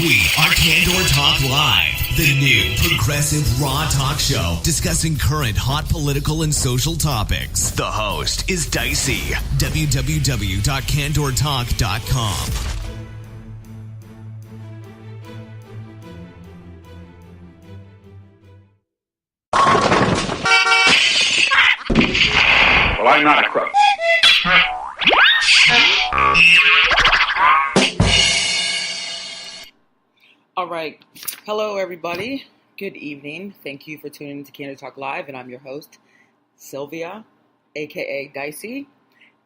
We are Candor Talk Live, the new progressive raw talk show discussing current hot political and social topics. The host is DICESI, www.candortalk.com. Well, I'm not a crook. All right. Hello, everybody. Good evening. Thank you for tuning in to Candor Talk Live, and I'm your host, Sylvia, a.k.a. DICESI.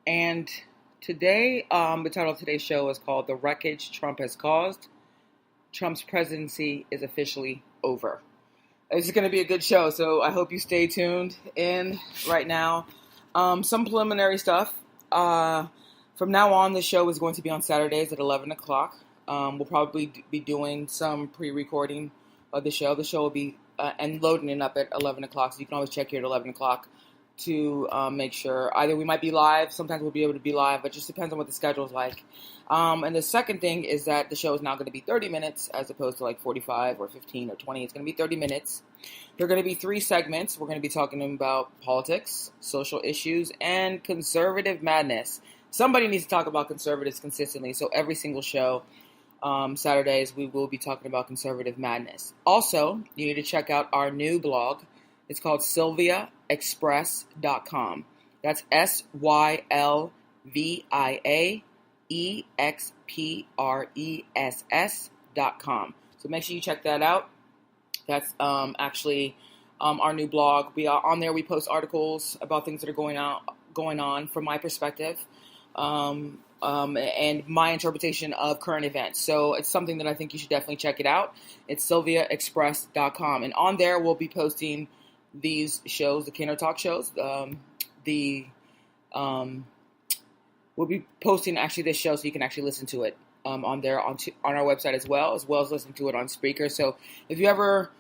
And today, the title of today's show is called The Wreckage Trump Has Caused. Trump's presidency is officially over. This is going to be a good show, so I hope you stay tuned in right now. Some preliminary stuff. From now on, the show is going to be on Saturdays at 11 o'clock. We'll probably be doing some pre-recording of the show. The show will be and loading it up at 11 o'clock, so you can always check here at 11 o'clock to make sure. Either we might be live, sometimes we'll be able to be live, but it just depends on what the schedule is like. And the second thing is that the show is now going to be 30 minutes as opposed to like 45 or 15 or 20. It's going to be 30 minutes. There are going to be 3 segments. We're going to be talking about politics, social issues, and conservative madness. Somebody needs to talk about conservatives consistently, so every single show, Saturdays, we will be talking about conservative madness. Also, you need to check out our new blog. It's called SylviaExpress.com. That's SylviaExpress.com. So make sure you check that out. That's actually our new blog. We are on there. We post articles about things that are going on from my perspective. And my interpretation of current events. So it's something that I think you should definitely check it out. It's SylviaExpress.com. And on there, we'll be posting these shows, the Candor Talk shows. We'll be posting actually this show so you can actually listen to it on there on our website as well as listening to it on Spreaker. So if you ever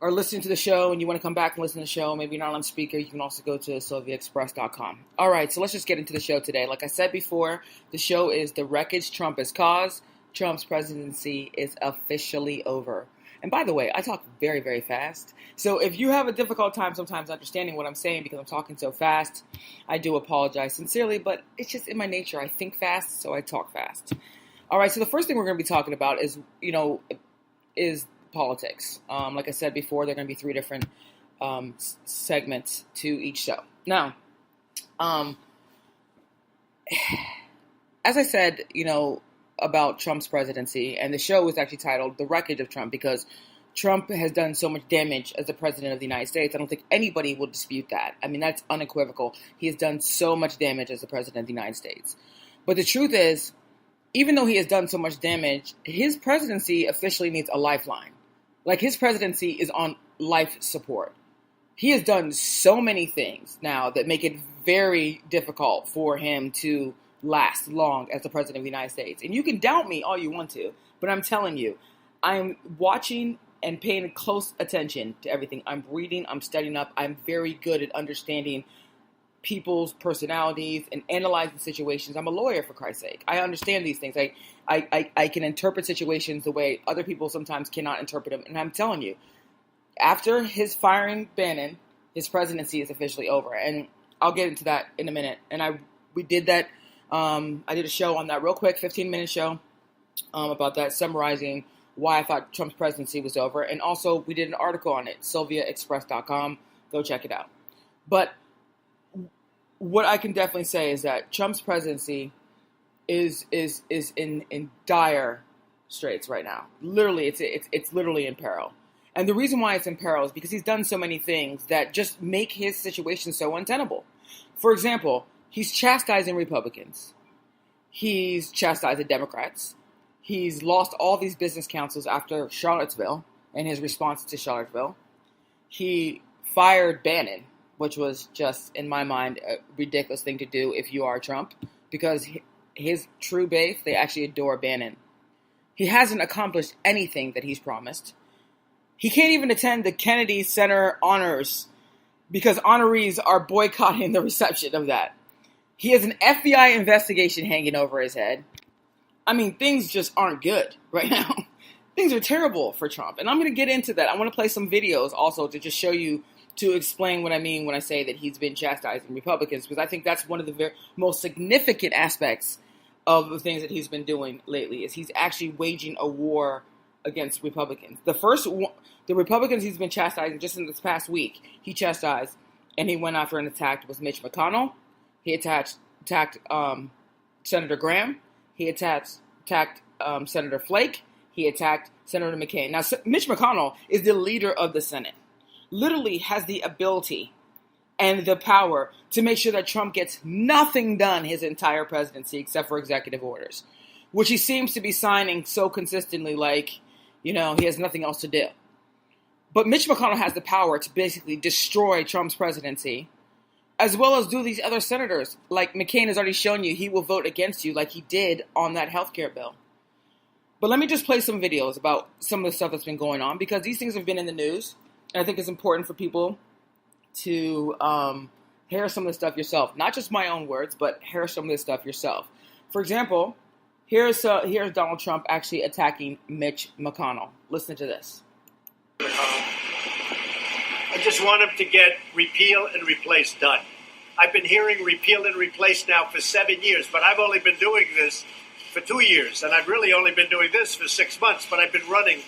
are listening to the show and you want to come back and listen to the show, maybe not on speaker, you can also go to SylviaExpress.com. All right, so let's just get into the show today. Like I said before, the show is The Wreckage Trump Has Caused. Trump's presidency is officially over. And by the way, I talk very, very fast. So if you have a difficult time sometimes understanding what I'm saying because I'm talking so fast, I do apologize sincerely, but it's just in my nature. I think fast, so I talk fast. All right, so the first thing we're going to be talking about is politics. Like I said before, there are going to be 3 different segments to each show. Now, as I said, about Trump's presidency, and the show was actually titled The Wreckage of Trump because Trump has done so much damage as the president of the United States. I don't think anybody will dispute that. I mean, that's unequivocal. He has done so much damage as the president of the United States. But the truth is, even though he has done so much damage, his presidency officially needs a lifeline. Like, his presidency is on life support. He has done so many things now that make it very difficult for him to last long as the president of the United States. And you can doubt me all you want to, but I'm telling you, I'm watching and paying close attention to everything. I'm reading, I'm studying up. I'm very good at understanding people's personalities and analyzing situations. I'm a lawyer, for Christ's sake. I understand these things. I can interpret situations the way other people sometimes cannot interpret them. And I'm telling you, after his firing Bannon, his presidency is officially over. And I'll get into that in a minute. And we did that. I did a show on that real quick, 15-minute show about that, summarizing why I thought Trump's presidency was over. And also, we did an article on it, SylviaExpress.com. Go check it out. But what I can definitely say is that Trump's presidency is in dire straits right now. Literally, it's literally in peril. And the reason why it's in peril is because he's done so many things that just make his situation so untenable. For example, he's chastising Republicans. He's chastising Democrats. He's lost all these business councils after Charlottesville and his response to Charlottesville. He fired Bannon, which was just, in my mind, a ridiculous thing to do if you are Trump, because his true base, they actually adore Bannon. He hasn't accomplished anything that he's promised. He can't even attend the Kennedy Center honors because honorees are boycotting the reception of that. He has an FBI investigation hanging over his head. I mean, things just aren't good right now. things are terrible for Trump. And I'm going to get into that. I want to play some videos also to just show you, to explain what I mean when I say that he's been chastising Republicans, because I think that's one of the most significant aspects of the things that he's been doing lately, is he's actually waging a war against Republicans. The Republicans he's been chastising just in this past week, he chastised and he went after and attacked was Mitch McConnell. He attacked Senator Graham. He attacked Senator Flake. He attacked Senator McCain. Now, Mitch McConnell is the leader of the Senate, literally has the ability and the power to make sure that Trump gets nothing done his entire presidency except for executive orders, which he seems to be signing so consistently, like, he has nothing else to do. But Mitch McConnell has the power to basically destroy Trump's presidency, as well as do these other senators. Like McCain has already shown you he will vote against you like he did on that healthcare bill. But let me just play some videos about some of the stuff that's been going on, because these things have been in the news. And I think it's important for people to hear some of the stuff yourself. Not just my own words, but hear some of this stuff yourself. For example, here's Donald Trump actually attacking Mitch McConnell. Listen to this. I just want him to get repeal and replace done. I've been hearing repeal and replace now for 7 years, but I've only been doing this for 2 years, and I've really only been doing this for 6 months, but I've been running.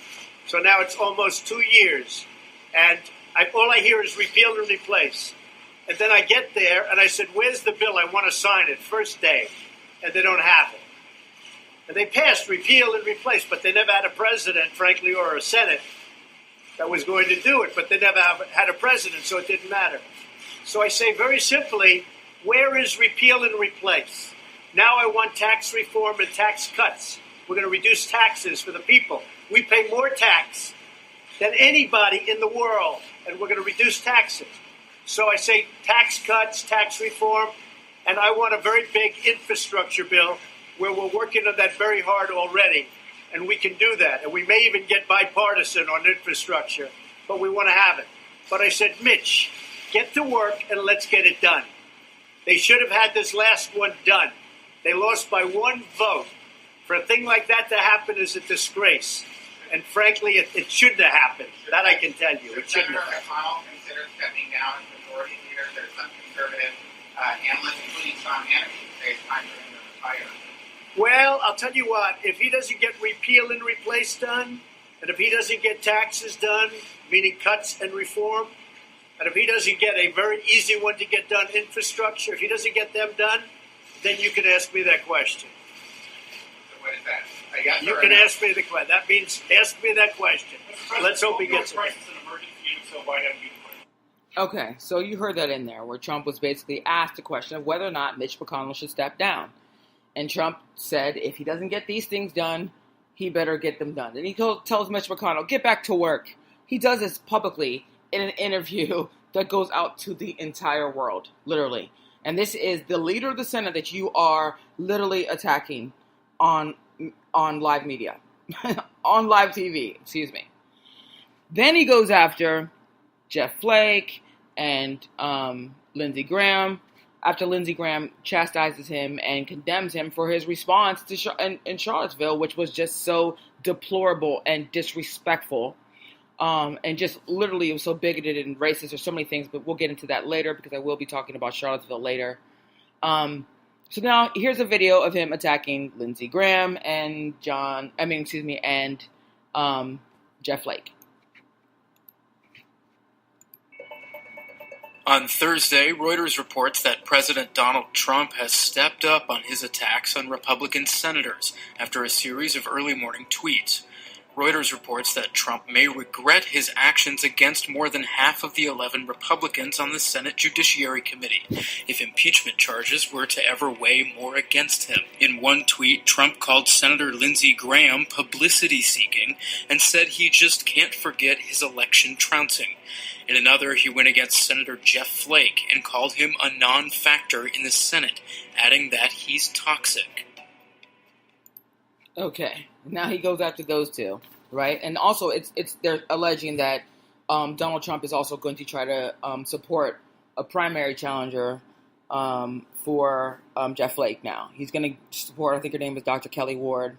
So now it's almost 2 years, and all I hear is repeal and replace. And then I get there, and I said, where's the bill? I want to sign it first day, and they don't have it. And they passed repeal and replace, but they never had a president, frankly, or a Senate that was going to do it, but they never had a president, so it didn't matter. So I say very simply, where is repeal and replace? Now I want tax reform and tax cuts. We're going to reduce taxes for the people. We pay more tax than anybody in the world, and we're going to reduce taxes. So I say tax cuts, tax reform, and I want a very big infrastructure bill where we're working on that very hard already. And we can do that. And we may even get bipartisan on infrastructure, but we want to have it. But I said, Mitch, get to work and let's get it done. They should have had this last one done. They lost by 1 vote. For a thing like that to happen is a disgrace. And frankly, it shouldn't have happened. That I can tell you. It shouldn't have happened. McConnell considered stepping down as majority leader. There's some conservative analysts, including Tom Hannity, say it's time for him to retire. Well, I'll tell you what, if he doesn't get repeal and replace done, and if he doesn't get taxes done, meaning cuts and reform, and if he doesn't get a very easy one to get done, infrastructure, if he doesn't get them done, then you can ask me that question. So what is that? Yes you can ask me the question. That means ask me that question. Let's hope he gets it. Okay, so you heard that in there, where Trump was basically asked a question of whether or not Mitch McConnell should step down. And Trump said if he doesn't get these things done, he better get them done. And he tells Mitch McConnell, get back to work. He does this publicly in an interview that goes out to the entire world, literally. And this is the leader of the Senate that you are literally attacking on live media, on live TV, excuse me. Then he goes after Jeff Flake and Lindsey Graham, after Lindsey Graham chastises him and condemns him for his response to in Charlottesville, which was just so deplorable and disrespectful, and just literally it was so bigoted and racist. There's so many things, but we'll get into that later because I will be talking about Charlottesville later. So now here's a video of him attacking Lindsey Graham and Jeff Flake. On Thursday, Reuters reports that President Donald Trump has stepped up on his attacks on Republican senators after a series of early morning tweets. Reuters reports that Trump may regret his actions against more than half of the 11 Republicans on the Senate Judiciary Committee if impeachment charges were to ever weigh more against him. In one tweet, Trump called Senator Lindsey Graham publicity-seeking and said he just can't forget his election trouncing. In another, he went against Senator Jeff Flake and called him a non-factor in the Senate, adding that he's toxic. Okay, now he goes after those two, right? And also, they're alleging that Donald Trump is also going to try to support a primary challenger for Jeff Flake now. He's going to support, I think her name is Dr. Kelly Ward.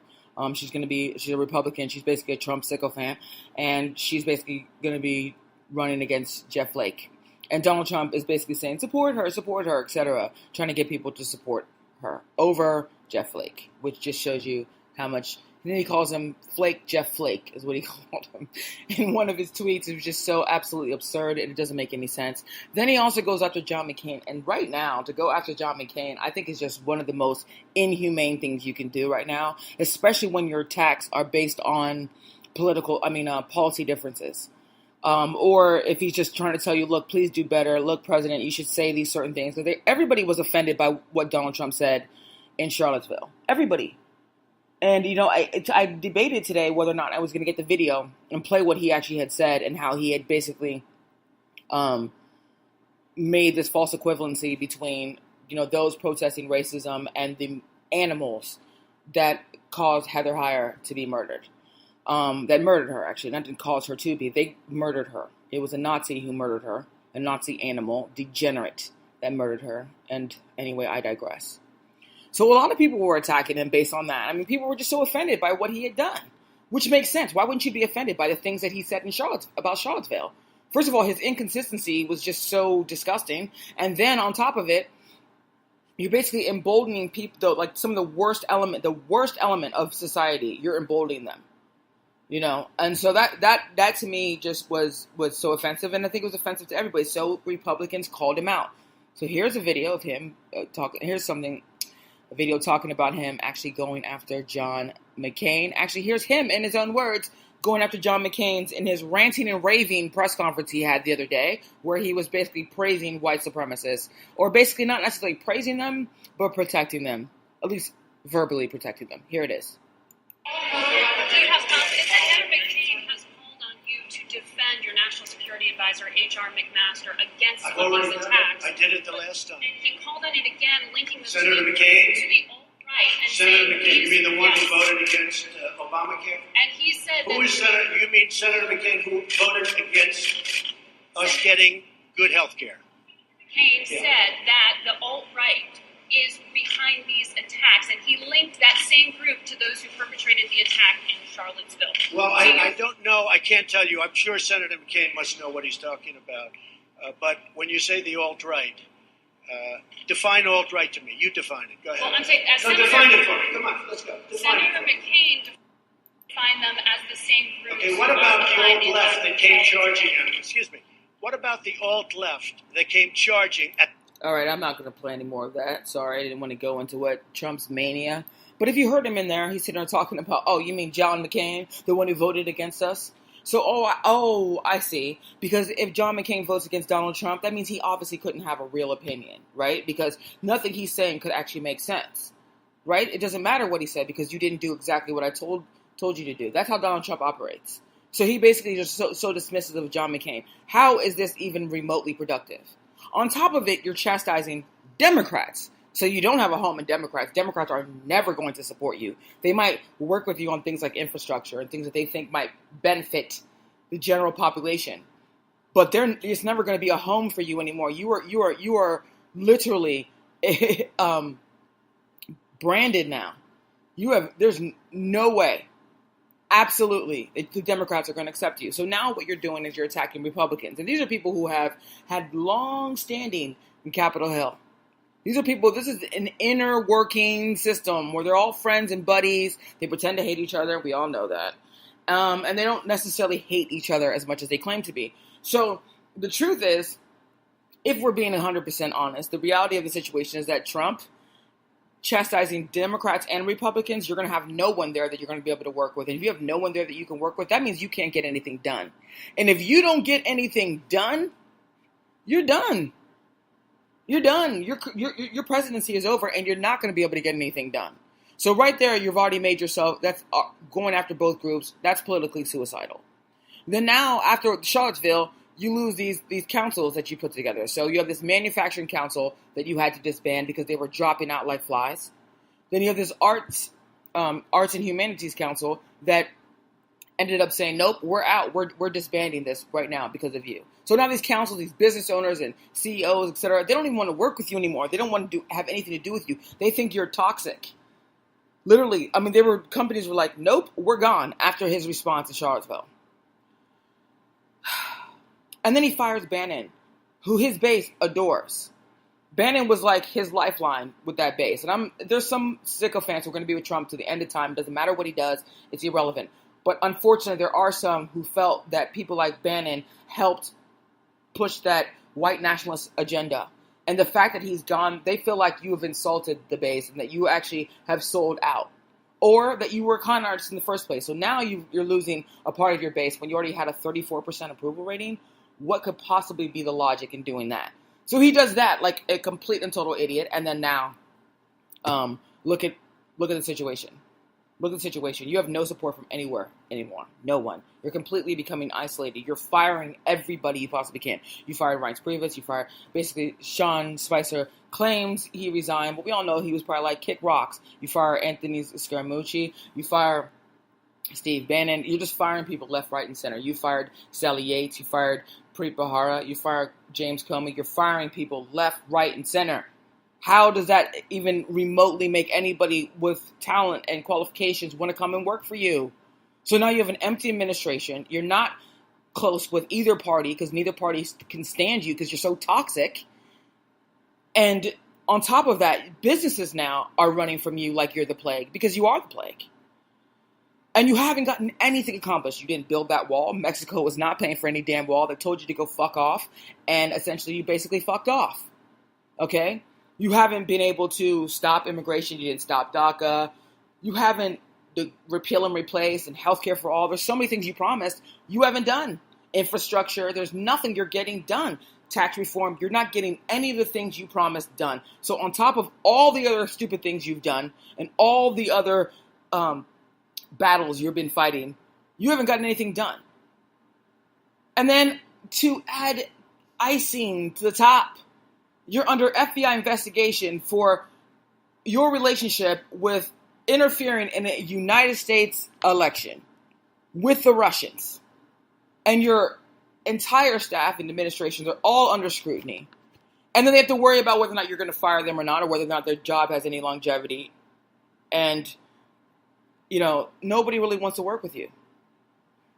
She's a Republican. She's basically a Trump sycophant, and she's basically going to be running against Jeff Flake. And Donald Trump is basically saying, support her, etc., trying to get people to support her over Jeff Flake, which just shows you how much. And then he calls him Flake, Jeff Flake is what he called him in one of his tweets. It was just so absolutely absurd, and it doesn't make any sense. Then he also goes after John McCain. And right now, to go after John McCain, I think is just one of the most inhumane things you can do right now, especially when your attacks are based on policy differences. Or if he's just trying to tell you, look, please do better. Look, President, you should say these certain things. Because everybody was offended by what Donald Trump said in Charlottesville. Everybody. And, I debated today whether or not I was going to get the video and play what he actually had said and how he had basically made this false equivalency between, those protesting racism and the animals that caused Heather Heyer to be murdered. That murdered her, actually. Not didn't cause her to be. They murdered her. It was a Nazi who murdered her. A Nazi animal, degenerate, that murdered her. And anyway, I digress. So a lot of people were attacking him based on that. I mean, people were just so offended by what he had done, which makes sense. Why wouldn't you be offended by the things that he said about Charlottesville? First of all, his inconsistency was just so disgusting. And then on top of it, you're basically emboldening people, like some of the worst element of society. You're emboldening them, And so that to me just was so offensive. And I think it was offensive to everybody. So Republicans called him out. So here's a video of him talking. Here's a video talking about him actually going after John McCain. Actually, here's him in his own words going after John McCain's in his ranting and raving press conference he had the other day, where he was basically praising white supremacists, or basically not necessarily praising them, but protecting them, at least verbally protecting them. Here it is. Do you have confidence that Senator McCain has called on you to defend your National Security Advisor, H.R. McMaster, against these attacks? I did it the last time. And he called on it again, linking the Senator tweet McCain? to the alt-right. And Senator McCain, you mean the one who voted against Obamacare? And he said who is Senator? You mean Senator McCain who voted against us getting good health care? McCain said that the alt-right is behind these attacks, and he linked that same group to those who perpetrated the attack in Charlottesville. Well, I don't know. I can't tell you. I'm sure Senator McCain must know what he's talking about. But when you say the alt-right, define alt-right to me. You define it. Go ahead. Well, I'm saying, define it for me. Come on, let's go. Senator McCain defined them as the same group. Okay, what about the alt-left that came charging him? Excuse me. What about the alt-left that came charging at... All right, I'm not going to play any more of that. Sorry, I didn't want to go into what Trump's mania. But if you heard him in there, he's sitting there talking about, oh, you mean John McCain, the one who voted against us? So, I see. Because if John McCain votes against Donald Trump, that means he obviously couldn't have a real opinion, right? Because nothing he's saying could actually make sense, right? It doesn't matter what he said because you didn't do exactly what I told you to do. That's how Donald Trump operates. So he basically just so dismissive of John McCain. How is this even remotely productive? On top of it, you're chastising Democrats. So you don't have a home in Democrats. Democrats are never going to support you. They might work with you on things like infrastructure and things that they think might benefit the general population. But it's never going to be a home for you anymore. You are literally branded now. There's no way. Absolutely, the Democrats are going to accept you. So now what you're doing is you're attacking Republicans. And these are people who have had long standing in Capitol Hill. These are people, this is an inner working system where they're all friends and buddies. They pretend to hate each other. We all know that. And they don't necessarily hate each other as much as they claim to be. So the truth is, if we're being 100% honest, the reality of the situation is that Trump chastising Democrats and Republicans, you're going to have no one there that you're going to be able to work with. And if you have no one there that you can work with, that means you can't get anything done. And if you don't get anything done, you're done. You're done. Your presidency is over, and you're not going to be able to get anything done. So right there, you've already made yourself, that's going after both groups, that's politically suicidal. Then now, after Charlottesville, you lose these councils that you put together. So you have this manufacturing council that you had to disband because they were dropping out like flies. Then you have this arts and humanities council that ended up saying, nope, we're out. We're disbanding this right now because of you. So now these councils, these business owners and CEOs, etc., they don't even want to work with you anymore. They don't want to have anything to do with you. They think you're toxic. Literally, I mean, companies were like, nope, we're gone after his response to Charlottesville. And then he fires Bannon, who his base adores. Bannon was like his lifeline with that base. And there's some sycophants who are going to be with Trump to the end of time. Doesn't matter what he does, it's irrelevant. But unfortunately, there are some who felt that people like Bannon helped push that white nationalist agenda. And the fact that he's gone, they feel like you have insulted the base and that you actually have sold out. Or that you were a con artist in the first place. So now you're losing a part of your base when you already had a 34% approval rating. What could possibly be the logic in doing that? So he does that like a complete and total idiot. And then now, look at the situation. Look at the situation. You have no support from anywhere anymore. No one. You're completely becoming isolated. You're firing everybody you possibly can. You fired Reince Priebus. You fired, basically, Sean Spicer claims he resigned, but we all know he was probably like, kick rocks. You fire Anthony Scaramucci. You fire Steve Bannon. You're just firing people left, right, and center. You fired Sally Yates. You fired Preet Bharara. You fired James Comey. You're firing people left, right, and center. How does that even remotely make anybody with talent and qualifications want to come and work for you? So now you have an empty administration. You're not close with either party because neither party can stand you because you're so toxic. And on top of that, businesses now are running from you like you're the plague because you are the plague. And you haven't gotten anything accomplished. You didn't build that wall. Mexico was not paying for any damn wall. They told you to go fuck off. And essentially you basically fucked off. Okay? You haven't been able to stop immigration. You didn't stop DACA. You haven't repeal and replace and healthcare for all. There's so many things you promised you haven't done. Infrastructure, there's nothing you're getting done. Tax reform, you're not getting any of the things you promised done. So on top of all the other stupid things you've done and all the other battles you've been fighting, you haven't gotten anything done. And then to add icing to the top, you're under FBI investigation for your relationship with interfering in a United States election with the Russians. And your entire staff and administrations are all under scrutiny. And then they have to worry about whether or not you're going to fire them or not, or whether or not their job has any longevity. And, you know, nobody really wants to work with you.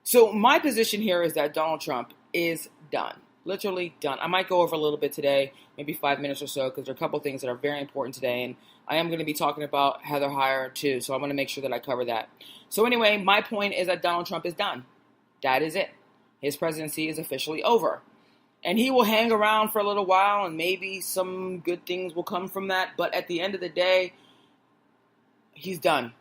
So my position here is that Donald Trump is done. Literally done. I might go over a little bit today, maybe 5 minutes or so, because there are a couple things that are very important today, and I am going to be talking about Heather Heyer too, so I want to make sure that I cover that. So anyway, my point is that Donald Trump is done. That is it. His presidency is officially over. And he will hang around for a little while, and maybe some good things will come from that, but at the end of the day, he's done.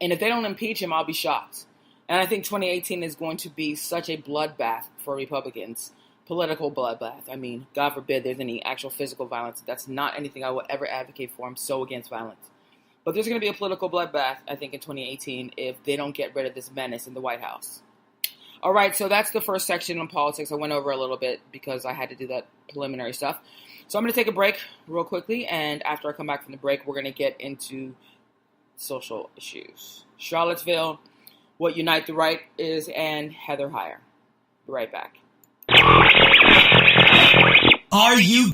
And if they don't impeach him, I'll be shocked. And I think 2018 is going to be such a bloodbath for Republicans. Political bloodbath. I mean, God forbid there's any actual physical violence. That's not anything I would ever advocate for. I'm so against violence. But there's going to be a political bloodbath, I think, in 2018 if they don't get rid of this menace in the White House. All right, so that's the first section on politics. I went over a little bit because I had to do that preliminary stuff. So I'm going to take a break real quickly, and after I come back from the break, we're going to get into social issues. Charlottesville, what Unite the Right is, and Heather Heyer. Be right back. Are you...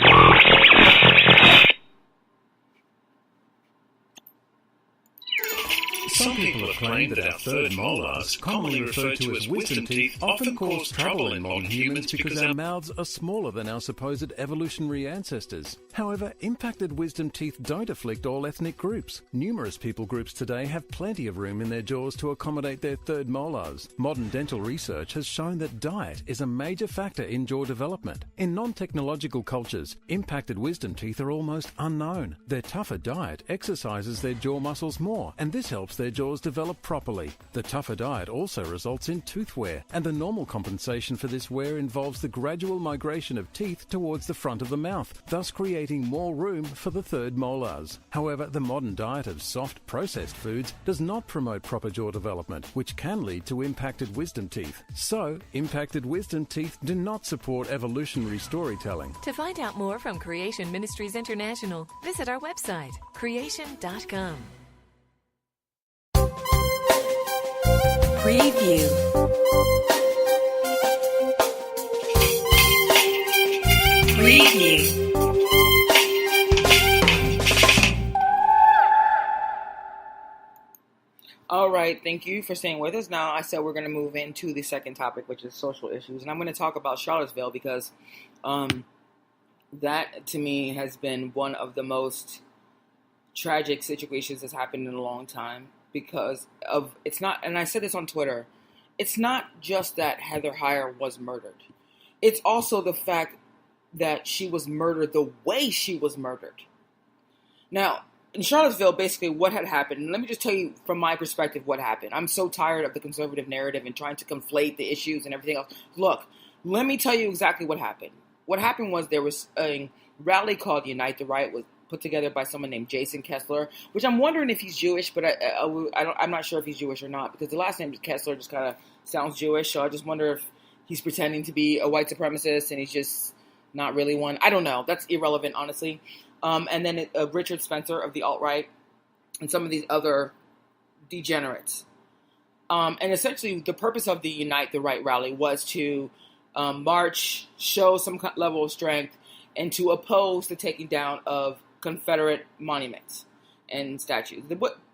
Some people have claimed that our third molars, commonly referred to as wisdom teeth, often cause trouble in modern humans because our mouths are smaller than our supposed evolutionary ancestors. However, impacted wisdom teeth don't afflict all ethnic groups. Numerous people groups today have plenty of room in their jaws to accommodate their third molars. Modern dental research has shown that diet is a major factor in jaw development. In non-technological cultures, impacted wisdom teeth are almost unknown. Their tougher diet exercises their jaw muscles more, and this helps their jaws develop properly. The tougher diet also results in tooth wear, and the normal compensation for this wear involves the gradual migration of teeth towards the front of the mouth, thus creating more room for the third molars. However, the modern diet of soft, processed foods does not promote proper jaw development, which can lead to impacted wisdom teeth. So, impacted wisdom teeth do not support evolutionary storytelling. To find out more from Creation Ministries International, visit our website, creation.com. Preview. Preview. All right, thank you for staying with us. Now, I said we're going to move into the second topic, which is social issues. And I'm going to talk about Charlottesville because that, to me, has been one of the most tragic situations that's happened in a long time. Because of, it's not, and I said this on Twitter, it's not just that Heather Heyer was murdered. It's also the fact that she was murdered the way she was murdered. Now, in Charlottesville, basically what had happened, and let me just tell you from my perspective what happened. I'm so tired of the conservative narrative and trying to conflate the issues and everything else. Look, let me tell you exactly what happened. What happened was there was a rally called Unite the Right, was put together by someone named Jason Kessler, which I'm wondering if he's Jewish, but I'm not sure if he's Jewish or not, because the last name Kessler just kind of sounds Jewish, so I just wonder if he's pretending to be a white supremacist and he's just not really one. I don't know. That's irrelevant, honestly. And then Richard Spencer of the alt-right and some of these other degenerates. And essentially the purpose of the Unite the Right rally was to march, show some level of strength, and to oppose the taking down of Confederate monuments and statues.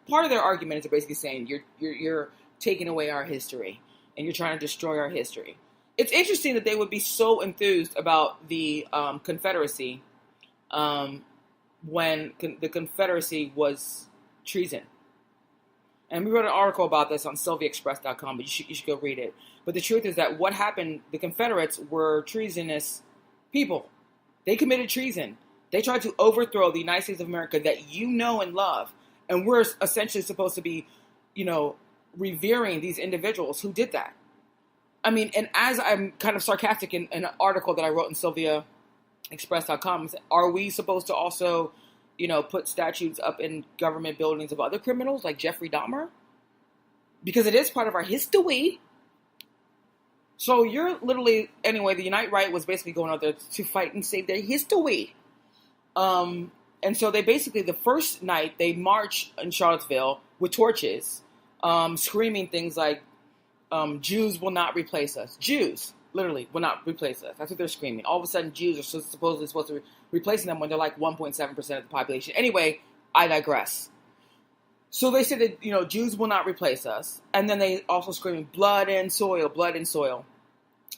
Part of their argument is basically saying you're taking away our history and you're trying to destroy our history. It's interesting that they would be so enthused about the Confederacy when the Confederacy was treason. And we wrote an article about this on SylviaExpress.com, but you should go read it. But the truth is that what happened, the Confederates were treasonous people. They committed treason. They tried to overthrow the United States of America that you know and love. And we're essentially supposed to be, revering these individuals who did that. I mean, and as I'm kind of sarcastic in an article that I wrote in SylviaExpress.com, are we supposed to also, put statues up in government buildings of other criminals like Jeffrey Dahmer? Because it is part of our history. So you're literally, anyway, the Unite Right was basically going out there to fight and save their history. And so they basically, the first night, they march in Charlottesville with torches, screaming things like, Jews will not replace us. Jews, literally, will not replace us. That's what they're screaming. All of a sudden, Jews are supposedly supposed to be replacing them when they're like 1.7% of the population. Anyway, I digress. So they said that, Jews will not replace us. And then they also screaming, blood and soil, blood and soil.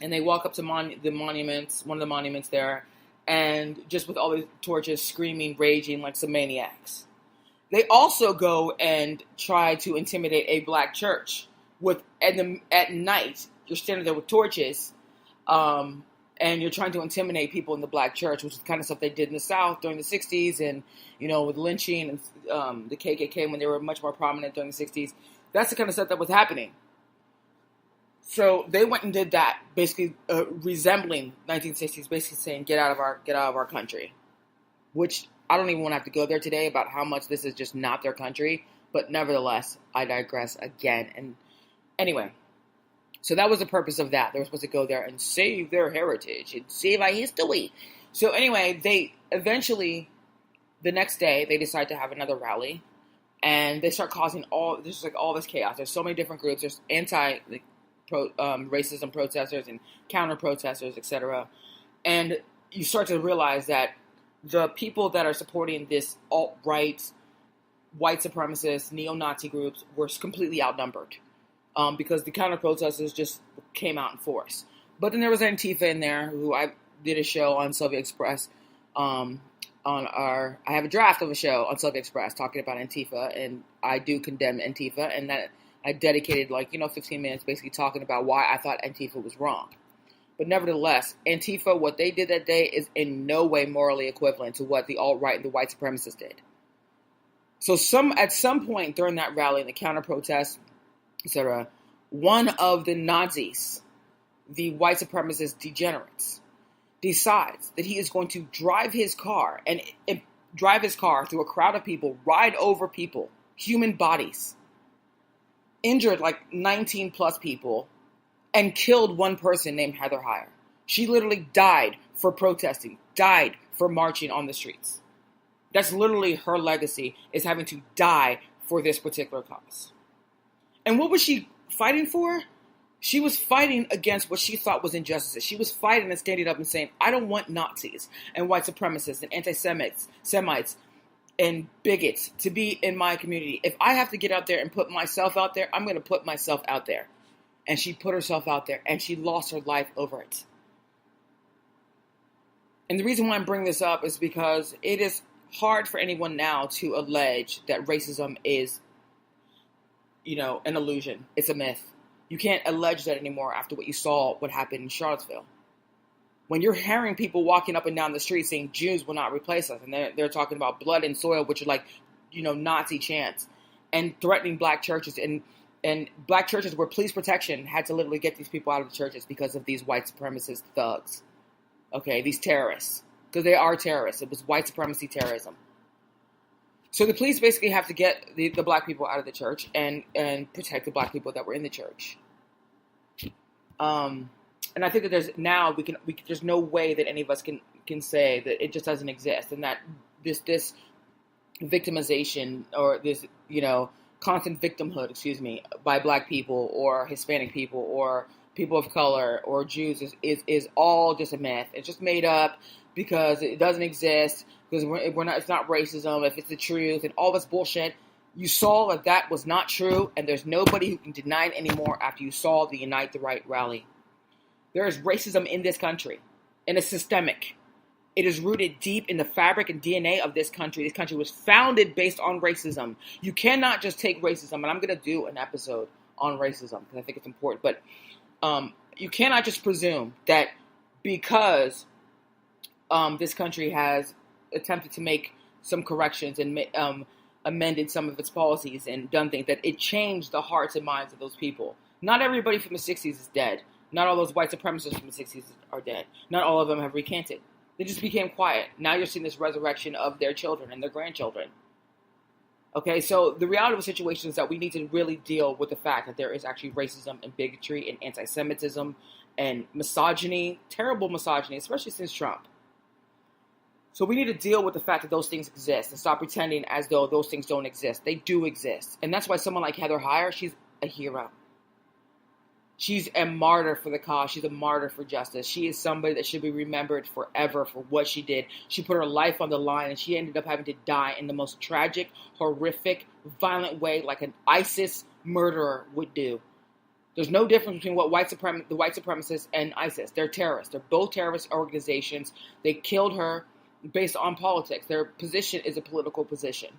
And they walk up to the monuments, one of the monuments there, and just with all the torches screaming, raging like some maniacs. They also go and try to intimidate a black church. At night, you're standing there with torches, and you're trying to intimidate people in the black church, which is the kind of stuff they did in the South during the 60s, and, with lynching and the KKK when they were much more prominent during the 60s. That's the kind of stuff that was happening. So they went and did that, basically resembling 1960s, basically saying, get out of our country, which I don't even want to have to go there today about how much this is just not their country, but nevertheless, I digress again. And anyway, so that was the purpose of that. They were supposed to go there and save their heritage and save our history. So anyway, they eventually, the next day, they decide to have another rally, and they start causing all this chaos. There's so many different groups. There's racism protesters and counter protesters, etc. And you start to realize that the people that are supporting this alt-right, white supremacist, neo-Nazi groups were completely outnumbered. Because the counter-protesters just came out in force. But then there was Antifa in there, who I did a show on Sylvia Express. I have a draft of a show on Sylvia Express talking about Antifa, and I do condemn Antifa, and that I dedicated 15 minutes basically talking about why I thought Antifa was wrong. But nevertheless, Antifa, what they did that day is in no way morally equivalent to what the alt-right and the white supremacists did. So at some point during that rally, the counter-protest, etc., one of the Nazis, the white supremacist degenerates, decides that he is going to drive his car through a crowd of people, ride over people, human bodies, injured 19 plus people, and killed one person named Heather Heyer. She literally died for protesting, died for marching on the streets. That's literally her legacy, is having to die for this particular cause. And what was she fighting for? She was fighting against what she thought was injustices. She was fighting and standing up and saying, I don't want Nazis and white supremacists and anti-Semites and bigots to be in my community. If I have to get out there and put myself out there, I'm going to put myself out there. And she put herself out there, and she lost her life over it. And the reason why I'm bringing this up is because it is hard for anyone now to allege that racism is, an illusion. It's a myth. You can't allege that anymore after what you saw, what happened in Charlottesville. When you're hearing people walking up and down the street saying Jews will not replace us, and they're talking about blood and soil, which are like, Nazi chants, and threatening black churches, and black churches where police protection had to literally get these people out of the churches because of these white supremacist thugs. Okay, these terrorists, because they are terrorists. It was white supremacy terrorism. So the police basically have to get the black people out of the church and protect the black people that were in the church. And I think that there's no way that any of us can say that it just doesn't exist, and that this victimization or this constant victimhood, by black people or Hispanic people or people of color or Jews is all just a myth. It's just made up because it doesn't exist, because it's not racism if it's the truth and all this bullshit. You saw that was not true, and there's nobody who can deny it anymore after you saw the Unite the Right rally. There is racism in this country, and it's systemic. It is rooted deep in the fabric and DNA of this country. This country was founded based on racism. You cannot just take racism, and I'm going to do an episode on racism because I think it's important, but you cannot just presume that because this country has attempted to make some corrections and amended some of its policies and done things, that it changed the hearts and minds of those people. Not everybody from the 60s is dead. Not all those white supremacists from the 60s are dead. Not all of them have recanted. They just became quiet. Now you're seeing this resurrection of their children and their grandchildren. Okay, so the reality of the situation is that we need to really deal with the fact that there is actually racism and bigotry and anti-Semitism and misogyny, terrible misogyny, especially since Trump. So we need to deal with the fact that those things exist and stop pretending as though those things don't exist. They do exist. And that's why someone like Heather Heyer, she's a hero. She's a martyr for the cause. She's a martyr for justice. She is somebody that should be remembered forever for what she did. She put her life on the line, and she ended up having to die in the most tragic, horrific, violent way like an ISIS murderer would do. There's no difference between the white supremacists and ISIS. They're terrorists. They're both terrorist organizations. They killed her based on politics. Their position is a political position.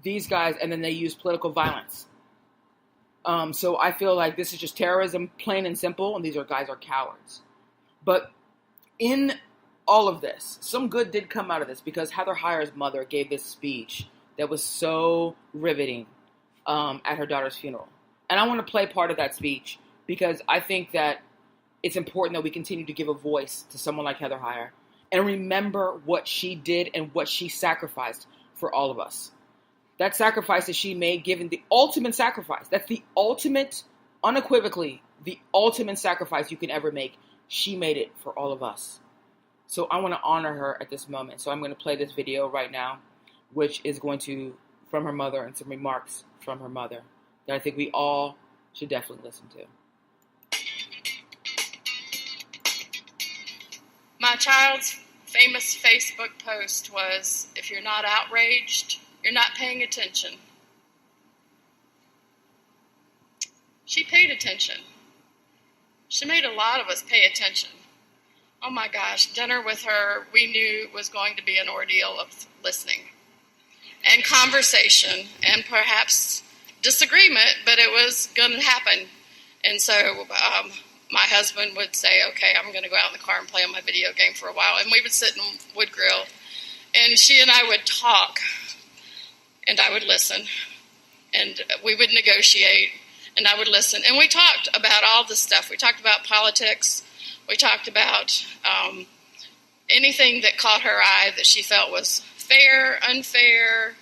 These guys, and then they use political violence. So I feel like this is just terrorism, plain and simple, and these guys are cowards. But in all of this, some good did come out of this, because Heather Heyer's mother gave this speech that was so riveting at her daughter's funeral. And I want to play part of that speech because I think that it's important that we continue to give a voice to someone like Heather Heyer and remember what she did and what she sacrificed for all of us. That sacrifice that she made, given the ultimate sacrifice, that's the ultimate, unequivocally, the ultimate sacrifice you can ever make. She made it for all of us. So I want to honor her at this moment. So I'm going to play this video right now, which is from her mother, and some remarks from her mother that I think we all should definitely listen to. My child's famous Facebook post was, "If you're not outraged, you're not paying attention." She paid attention. She made a lot of us pay attention. Oh my gosh, dinner with her, we knew was going to be an ordeal of listening and conversation and perhaps disagreement, but it was going to happen. And so my husband would say, okay, I'm going to go out in the car and play on my video game for a while. And we would sit and would grill. And she and I would talk. And I would listen, and we would negotiate, and I would listen. And we talked about all this stuff. We talked about politics. We talked about anything that caught her eye that she felt was fair, unfair.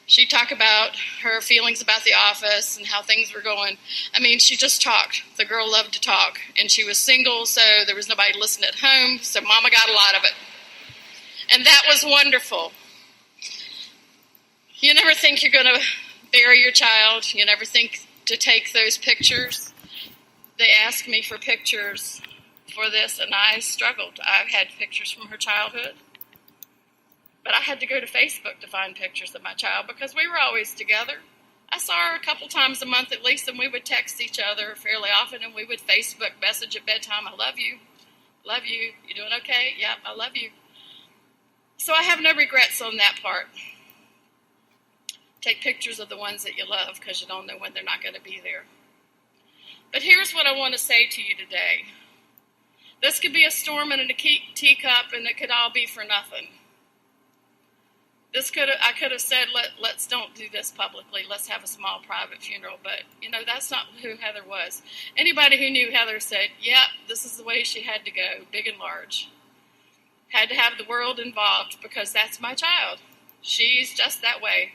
She talked about her feelings about the office and how things were going. I mean, she just talked. The girl loved to talk, and she was single, so there was nobody listening at home, so Mama got a lot of it. And that was wonderful. You never think you're going to bury your child. You never think to take those pictures. They asked me for pictures for this, and I struggled. I had pictures from her childhood. But I had to go to Facebook to find pictures of my child because we were always together. I saw her a couple times a month at least, and we would text each other fairly often, and we would Facebook message at bedtime, I love you. Love you. You doing okay? Yep, I love you. So I have no regrets on that part. Take pictures of the ones that you love because you don't know when they're not going to be there. But here's what I want to say to you today. This could be a storm in a teacup, and it could all be for nothing. I could have said, let's don't do this publicly. Let's have a small private funeral. But, that's not who Heather was. Anybody who knew Heather said, yep, this is the way she had to go, big and large. Had to have the world involved because that's my child. She's just that way.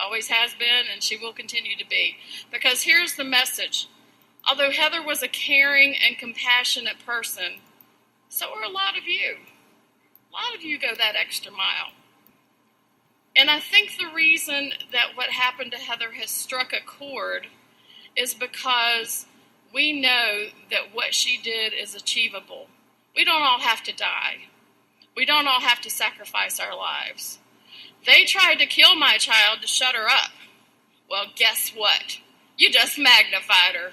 Always has been, and she will continue to be. Because here's the message. Although Heather was a caring and compassionate person, so are a lot of you. A lot of you go that extra mile. And I think the reason that what happened to Heather has struck a chord is because we know that what she did is achievable. We don't all have to die. We don't all have to sacrifice our lives. They tried to kill my child to shut her up. Well, guess what? You just magnified her.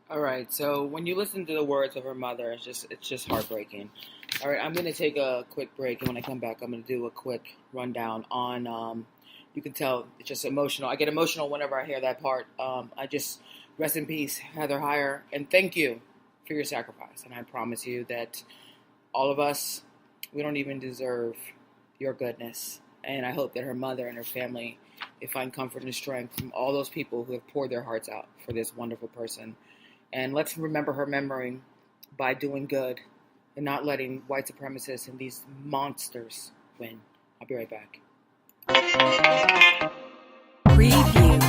All right, so when you listen to the words of her mother, it's just heartbreaking. All right, I'm going to take a quick break, and when I come back, I'm going to do a quick rundown on, you can tell it's just emotional. I get emotional whenever I hear that part. Rest in peace, Heather Heyer, and thank you for your sacrifice. And I promise you that all of us, we don't even deserve your goodness. And I hope that her mother and her family, they find comfort and strength from all those people who have poured their hearts out for this wonderful person. And let's remember her memory by doing good and not letting white supremacists and these monsters win. I'll be right back. Preview.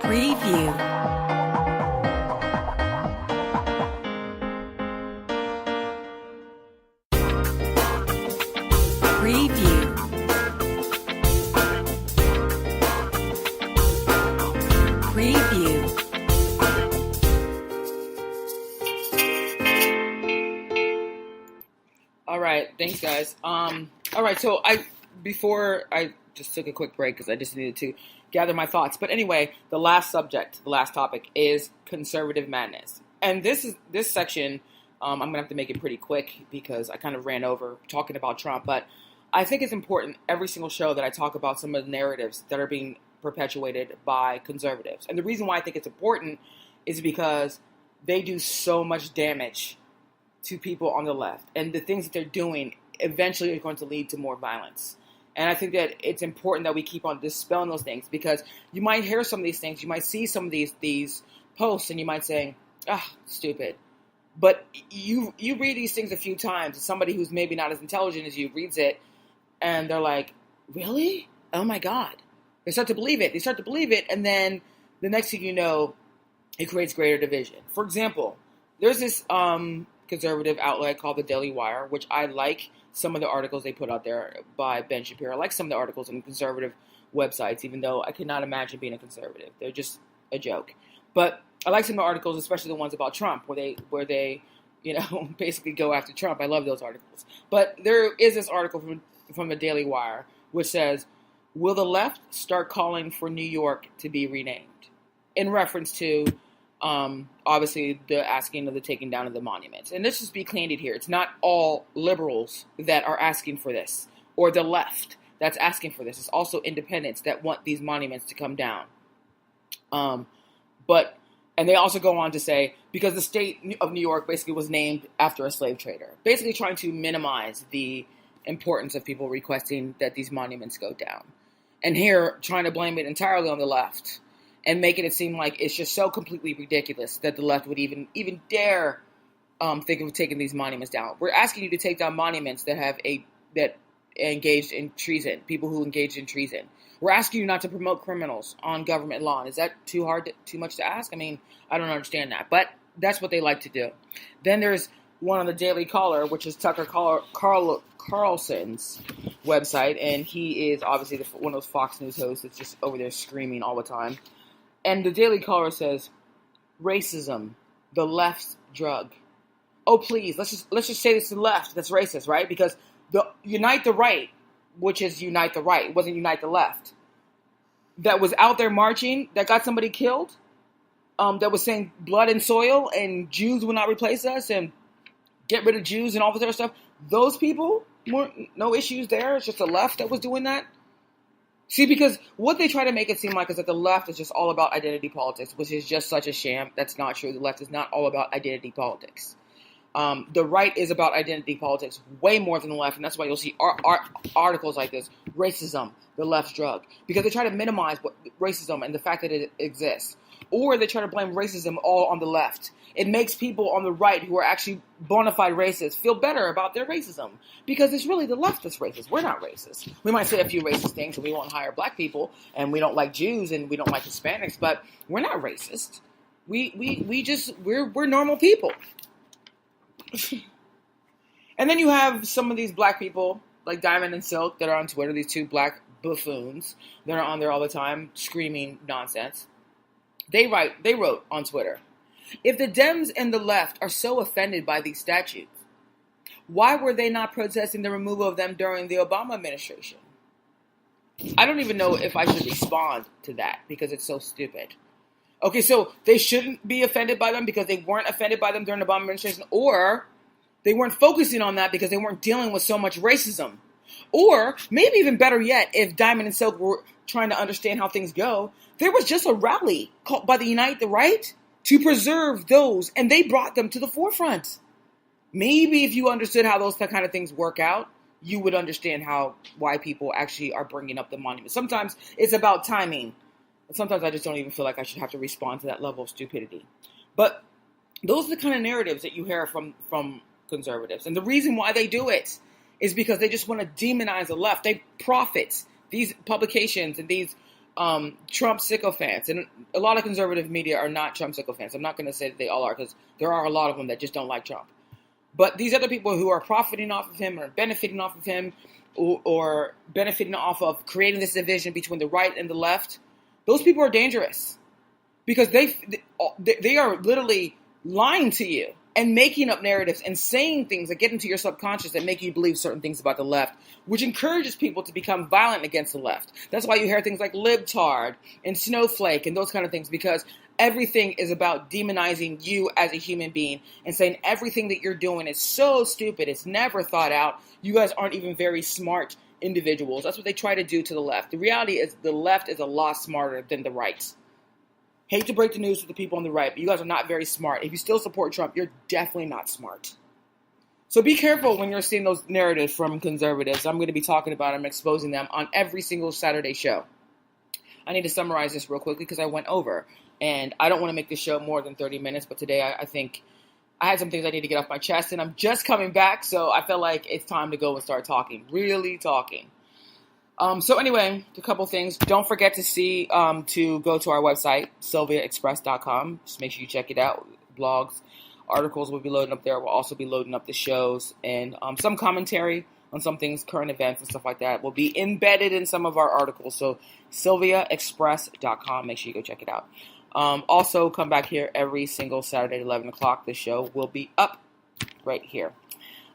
Preview. Thanks, guys. All right, so before I just took a quick break because I just needed to gather my thoughts. But anyway, the last topic is conservative madness. And this section, I'm going to have to make it pretty quick because I kind of ran over talking about Trump. But I think it's important every single show that I talk about some of the narratives that are being perpetuated by conservatives. And the reason why I think it's important is because they do so much damage to people on the left, and the things that they're doing eventually are going to lead to more violence. And I think that it's important that we keep on dispelling those things, because you might hear some of these things, you might see some of these posts, and you might say, stupid. But you read these things a few times, and somebody who's maybe not as intelligent as you reads it, and they're like, really? Oh my God. They start to believe it, and then the next thing you know, it creates greater division. For example, there's this conservative outlet called the Daily Wire, which I like some of the articles they put out there by Ben Shapiro. I like some of the articles on conservative websites, even though I cannot imagine being a conservative. They're just a joke. But I like some of the articles, especially the ones about Trump, where they basically go after Trump. I love those articles. But there is this article from the Daily Wire which says, "Will the left start calling for New York to be renamed?" In reference to obviously the asking of the taking down of the monuments. And let's just be candid here. It's not all liberals that are asking for this, or the left that's asking for this. It's also independents that want these monuments to come down. And they also go on to say, because the state of New York basically was named after a slave trader, basically trying to minimize the importance of people requesting that these monuments go down. And here, trying to blame it entirely on the left, and making it seem like it's just so completely ridiculous that the left would even dare think of taking these monuments down. We're asking you to take down monuments that engaged in treason, people who engaged in treason. We're asking you not to promote criminals on government lawn. Is that too much to ask? I mean, I don't understand that, but that's what they like to do. Then there's one on the Daily Caller, which is Tucker Carlson's website, and he is obviously one of those Fox News hosts that's just over there screaming all the time. And the Daily Caller says, "Racism, the left's drug." Oh, please, let's just say this to the left. That's racist, right? Because the Unite the Right, which is Unite the Right, it wasn't Unite the Left, that was out there marching, that got somebody killed, that was saying blood and soil and Jews will not replace us and get rid of Jews and all this other stuff. Those people, no issues there. It's just the left that was doing that. See, because what they try to make it seem like is that the left is just all about identity politics, which is just such a sham. That's not true. The left is not all about identity politics. The right is about identity politics way more than the left, and that's why you'll see articles like this, racism, the left's drug, because they try to minimize racism and the fact that it exists. Or they try to blame racism all on the left. It makes people on the right who are actually bona fide racists feel better about their racism, because it's really the left that's racist. We're not racist. We might say a few racist things, and we won't hire black people, and we don't like Jews, and we don't like Hispanics, but we're not racist. We're normal people. And then you have some of these black people, like Diamond and Silk, that are on Twitter, these two black buffoons that are on there all the time screaming nonsense. They wrote on Twitter, "If the Dems and the left are so offended by these statutes, why were they not protesting the removal of them during the Obama administration?" I don't even know if I should respond to that because it's so stupid. Okay, so they shouldn't be offended by them because they weren't offended by them during the Obama administration, or they weren't focusing on that because they weren't dealing with so much racism. Or maybe even better yet, if Diamond and Silk were trying to understand how things go, there was just a rally called by the Unite the Right to preserve those, and they brought them to the forefront. Maybe if you understood how those kind of things work out, you would understand why people actually are bringing up the monument. Sometimes it's about timing. Sometimes I just don't even feel like I should have to respond to that level of stupidity. But those are the kind of narratives that you hear from conservatives. And the reason why they do it is because they just want to demonize the left. They profit. These publications and these Trump sycophants, and a lot of conservative media are not Trump sycophants. I'm not going to say that they all are, because there are a lot of them that just don't like Trump. But these other people who are profiting off of him or benefiting off of him or benefiting off of creating this division between the right and the left, those people are dangerous because they are literally lying to you and making up narratives and saying things that get into your subconscious that make you believe certain things about the left, which encourages people to become violent against the left. That's why you hear things like libtard and snowflake and those kind of things, because everything is about demonizing you as a human being and saying everything that you're doing is so stupid, it's never thought out, you guys aren't even very smart individuals. That's what they try to do to the left. The reality is the left is a lot smarter than the right. Hate to break the news to the people on the right, but you guys are not very smart. If you still support Trump, you're definitely not smart. So be careful when you're seeing those narratives from conservatives. I'm going to be talking about them, exposing them on every single Saturday show. I need to summarize this real quickly because I went over. And I don't want to make this show more than 30 minutes, but today I think I had some things I need to get off my chest, and I'm just coming back, so I felt like it's time to go and start talking, really talking. So anyway, a couple things. Don't forget to go to our website, sylviaexpress.com. Just make sure you check it out. Blogs, articles will be loading up there. We'll also be loading up the shows and some commentary on some things, current events and stuff like that will be embedded in some of our articles. So sylviaexpress.com. Make sure you go check it out. Also, come back here every single Saturday at 11 o'clock. The show will be up right here.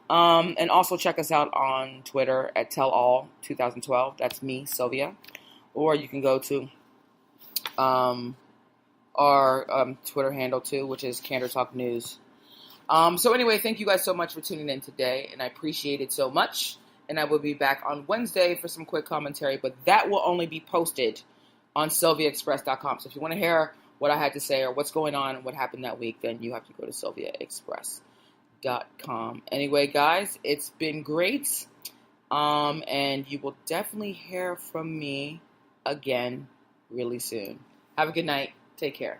And also check us out on Twitter at TellAll2012. That's me, Sylvia. Or you can go to our Twitter handle too, which is Candor Talk News. So anyway, thank you guys so much for tuning in today, and I appreciate it so much. And I will be back on Wednesday for some quick commentary, but that will only be posted on sylviaexpress.com. So if you want to hear what I had to say or what's going on and what happened that week, then you have to go to sylviaexpress.com. Anyway, guys, it's been great. And you will definitely hear from me again really soon. Have a good night. Take care.